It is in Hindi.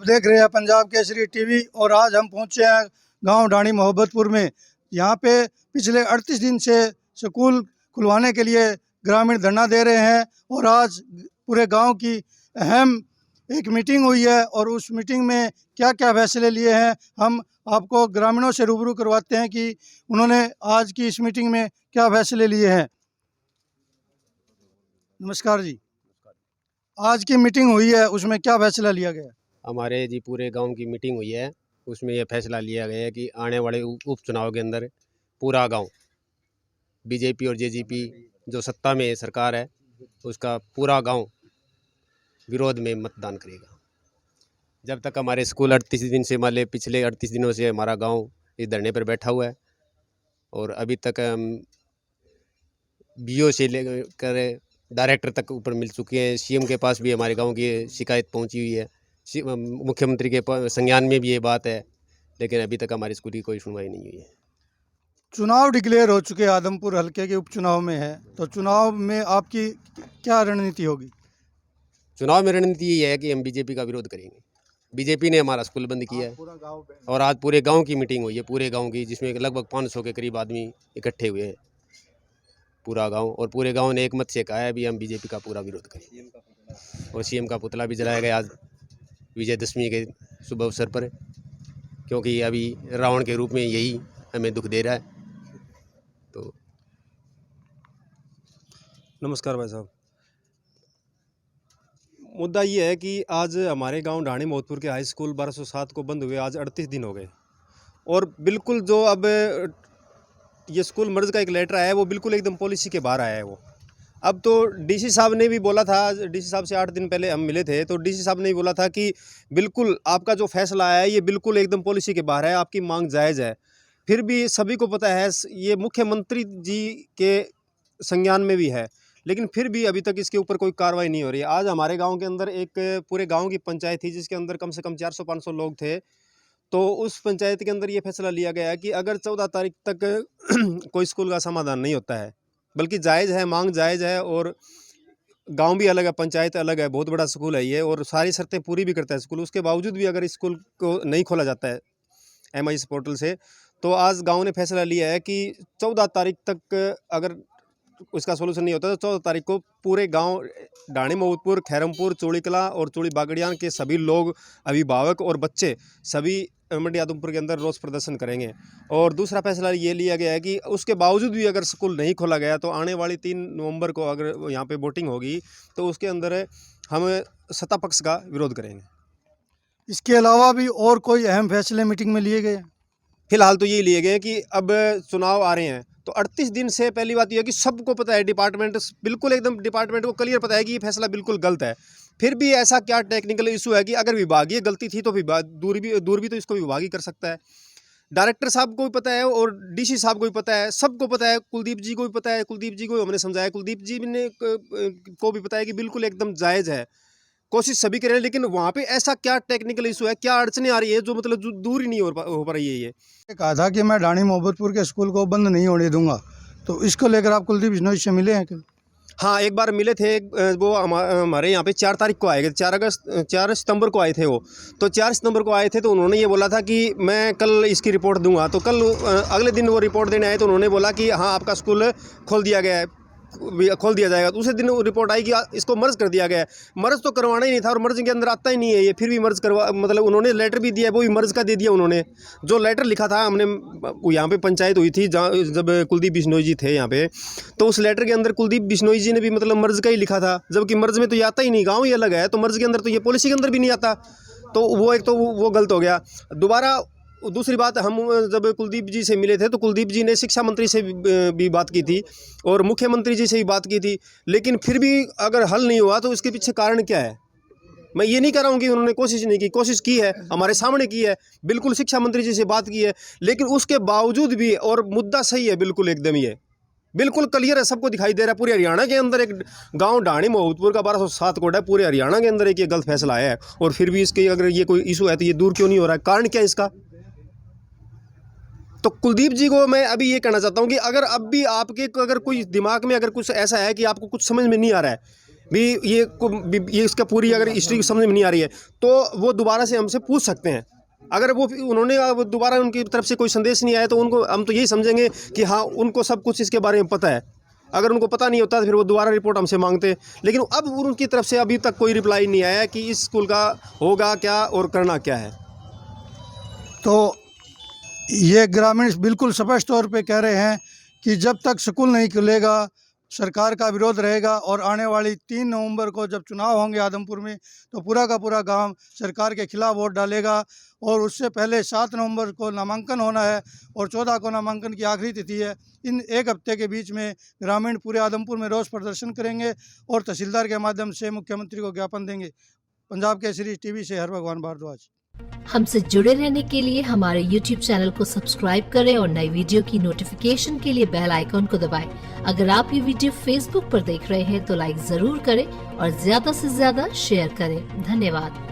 देख रहे हैं पंजाब केसरी टीवी और आज हम पहुंचे हैं गांव ढाणी मोहब्बतपुर में। यहां पे पिछले 38 दिन से स्कूल खुलवाने के लिए ग्रामीण धरना दे रहे हैं और आज पूरे गांव की अहम एक मीटिंग हुई है और उस मीटिंग में क्या क्या फैसले लिए हैं हम आपको ग्रामीणों से रूबरू करवाते हैं कि उन्होंने आज की इस मीटिंग में क्या फैसले लिए हैं। नमस्कार जी, आज की मीटिंग हुई है उसमें क्या फैसला लिया गया? हमारे जी पूरे गांव की मीटिंग हुई है, उसमें यह फैसला लिया गया है कि आने वाले उपचुनाव के अंदर पूरा गांव बीजेपी और जेजेपी जो सत्ता में सरकार है उसका पूरा गांव विरोध में मतदान करेगा। जब तक हमारे स्कूल 38 दिन से मान पिछले 38 दिनों से हमारा गांव इस धरने पर बैठा हुआ है और अभी तक हम बीओ से लेकर डायरेक्टर तक ऊपर मिल चुके हैं। सीएम के पास भी हमारे गाँव की शिकायत पहुँची हुई है, मुख्यमंत्री के संज्ञान में भी ये बात है, लेकिन अभी तक हमारी स्कूल की कोई सुनवाई नहीं हुई है। चुनाव डिक्लेयर हो चुके आदमपुर हलके के उपचुनाव में है, तो चुनाव में आपकी क्या रणनीति होगी? चुनाव में रणनीति ये है कि हम बीजेपी का विरोध करेंगे। बीजेपी ने हमारा स्कूल बंद किया है और आज पूरे गांव की मीटिंग हुई है, पूरे गांव की, जिसमें लगभग 500 के करीब आदमी इकट्ठे हुए हैं, पूरा गांव। और पूरे गांव ने एक मत से कहा है भी हम बीजेपी का पूरा विरोध करेंगे। और सीएम का पुतला भी जलाया गया आज विजयदशमी के शुभ अवसर पर, क्योंकि अभी रावण के रूप में यही हमें दुख दे रहा है। तो नमस्कार भाई साहब, मुद्दा ये है कि आज हमारे गांव ढाणी मोहब्बतपुर के हाई स्कूल 1207 को बंद हुए आज 38 दिन हो गए और बिल्कुल जो अब ये स्कूल मर्ज का एक लेटर आया है वो बिल्कुल एकदम पॉलिसी के बाहर आया है। वो अब तो डीसी साहब ने भी बोला था, डीसी साहब से 8 दिन पहले हम मिले थे तो डीसी साहब ने भी बोला था कि बिल्कुल आपका जो फैसला आया है ये बिल्कुल एकदम पॉलिसी के बाहर है, आपकी मांग जायज़ है। फिर भी सभी को पता है ये मुख्यमंत्री जी के संज्ञान में भी है, लेकिन फिर भी अभी तक इसके ऊपर कोई कार्रवाई नहीं हो रही है। आज हमारे गांव के अंदर एक पूरे गांव की पंचायत थी जिसके अंदर कम से कम 400-500 लोग थे। तो उस पंचायत के अंदर ये फैसला लिया गया है कि अगर 14 तारीख तक कोई स्कूल का समाधान नहीं होता है, बल्कि जायज़ है, मांग जायज़ है और गांव भी अलग है, पंचायत अलग है, बहुत बड़ा स्कूल है ये और सारी शर्तें पूरी भी करता है स्कूल, उसके बावजूद भी अगर स्कूल को नहीं खोला जाता है MIS पोर्टल से, तो आज गाँव ने फैसला लिया है कि 14 तारीख तक अगर उसका सोल्यूशन नहीं होता तो 14 तारीख को पूरे गांव ढाणी मोहब्बतपुर, खैरमपुर, चौड़ीकला और चौड़ी बागड़ियान के सभी लोग, अभिभावक और बच्चे सभी मंडी आदमपुर के अंदर रोष प्रदर्शन करेंगे। और दूसरा फैसला ये लिया गया है कि उसके बावजूद भी अगर स्कूल नहीं खोला गया तो आने वाली 3 नवंबर को अगर यहाँ पे वोटिंग होगी तो उसके अंदर हम सत्ता पक्ष का विरोध करेंगे। इसके अलावा भी और कोई अहम फैसले मीटिंग में लिए गए? फिलहाल तो ये लिए गए कि अब चुनाव आ रहे हैं तो 38 दिन से पहली बात यह है कि सबको पता है, डिपार्टमेंट बिल्कुल एकदम डिपार्टमेंट को क्लियर पता है कि ये फैसला बिल्कुल गलत है। फिर भी ऐसा क्या टेक्निकल इशू है कि अगर विभागीय गलती थी तो दूर भी तो इसको विभाग ही कर सकता है। डायरेक्टर साहब को भी पता है और डीसी साहब को भी पता है, सबको पता है, कुलदीप जी को भी पता है, कुलदीप जी को हमने समझाया, कुलदीप जी ने को भी पता है कि बिल्कुल एकदम जायज़ है, कोशिश सभी कर रहे हैं, लेकिन वहाँ पे ऐसा क्या टेक्निकल इशू है, क्या अड़चने आ रही है जो मतलब जो दूर ही नहीं हो पा रही है। ये कहा था कि मैं ढाणी मोहब्बतपुर के स्कूल को बंद नहीं होने दूंगा, तो इसको लेकर आप कुलदीप बिश्नोई से मिले हैं क्या? हाँ, एक बार मिले थे, वो हमारे यहाँ पे 4 तारीख को आए थे, 4 सितंबर को आए थे वो। तो 4 सितंबर को आए थे तो उन्होंने ये बोला था कि मैं कल इसकी रिपोर्ट दूंगा। तो कल अगले दिन वो रिपोर्ट देने आए तो उन्होंने बोला कि हाँ आपका स्कूल खोल दिया जाएगा। दूसरे दिन वो रिपोर्ट आई कि इसको मर्ज कर दिया गया है। मर्ज तो करवाना ही नहीं था और मर्ज के अंदर आता ही नहीं है ये, फिर भी मर्ज मतलब उन्होंने लेटर भी दिया, वो भी मर्ज का दे दिया उन्होंने। जो लेटर लिखा था हमने, यहाँ पे पंचायत हुई थी जब कुलदीप बिश्नोई जी थे यहाँ पे, तो उस लेटर के अंदर कुलदीप बिश्नोई जी ने भी मतलब मर्ज का ही लिखा था, जबकि मर्ज में तो ये आता ही नहीं, गाँव ही अलग है, तो मर्ज के अंदर तो ये पॉलिसी के अंदर भी नहीं आता। तो वो एक तो वो गलत हो गया। दोबारा दूसरी बात, हम जब कुलदीप जी से मिले थे तो कुलदीप जी ने शिक्षा मंत्री से भी बात की थी और मुख्यमंत्री जी से भी बात की थी, लेकिन फिर भी अगर हल नहीं हुआ तो इसके पीछे कारण क्या है? मैं ये नहीं कह रहा हूँ कि उन्होंने कोशिश नहीं की, कोशिश की है, हमारे सामने की है, बिल्कुल शिक्षा मंत्री जी से बात की है, लेकिन उसके बावजूद भी, और मुद्दा सही है बिल्कुल एकदम, ये बिल्कुल क्लियर है, सबको दिखाई दे रहा है। पूरे हरियाणा के अंदर एक गांव ढाणी मोहब्बतपुर का 1207 कोड है, पूरे हरियाणा के अंदर एक ये गलत फैसला आया है और फिर भी इसके अगर ये कोई इशू है तो ये दूर क्यों नहीं हो रहा है? कारण क्या है इसका? तो कुलदीप जी को मैं अभी ये कहना चाहता हूँ कि अगर अब भी आपके अगर कोई दिमाग में अगर कुछ ऐसा है कि आपको कुछ समझ में नहीं आ रहा है, ये इसका पूरी अगर हिस्ट्री समझ में नहीं आ रही है तो वो दोबारा से हमसे पूछ सकते हैं। अगर वो उन्होंने दोबारा उनकी तरफ से कोई संदेश नहीं आया तो उनको हम तो यही समझेंगे कि हाँ उनको सब कुछ इसके बारे में पता है। अगर उनको पता नहीं होता तो फिर वो दोबारा रिपोर्ट हमसे मांगते, लेकिन अब उनकी तरफ से अभी तक कोई रिप्लाई नहीं आया कि इस स्कूल का होगा क्या और करना क्या है। तो ये ग्रामीण बिल्कुल स्पष्ट तौर पे कह रहे हैं कि जब तक स्कूल नहीं खुलेगा सरकार का विरोध रहेगा, और आने वाली 3 नवंबर को जब चुनाव होंगे आदमपुर में तो पूरा का पूरा गांव सरकार के खिलाफ वोट डालेगा। और उससे पहले 7 नवंबर को नामांकन होना है और 14 को नामांकन की आखिरी तिथि है। इन एक हफ्ते के बीच में ग्रामीण पूरे आदमपुर में रोष प्रदर्शन करेंगे और तहसीलदार के माध्यम से मुख्यमंत्री को ज्ञापन देंगे। पंजाब केसरी टीवी से हर भगवान भारद्वाज। हमसे जुड़े रहने के लिए हमारे YouTube चैनल को सब्सक्राइब करें और नई वीडियो की नोटिफिकेशन के लिए बेल आइकॉन को दबाएं। अगर आप ये वीडियो Facebook पर देख रहे हैं तो लाइक जरूर करें और ज्यादा से ज्यादा शेयर करें। धन्यवाद।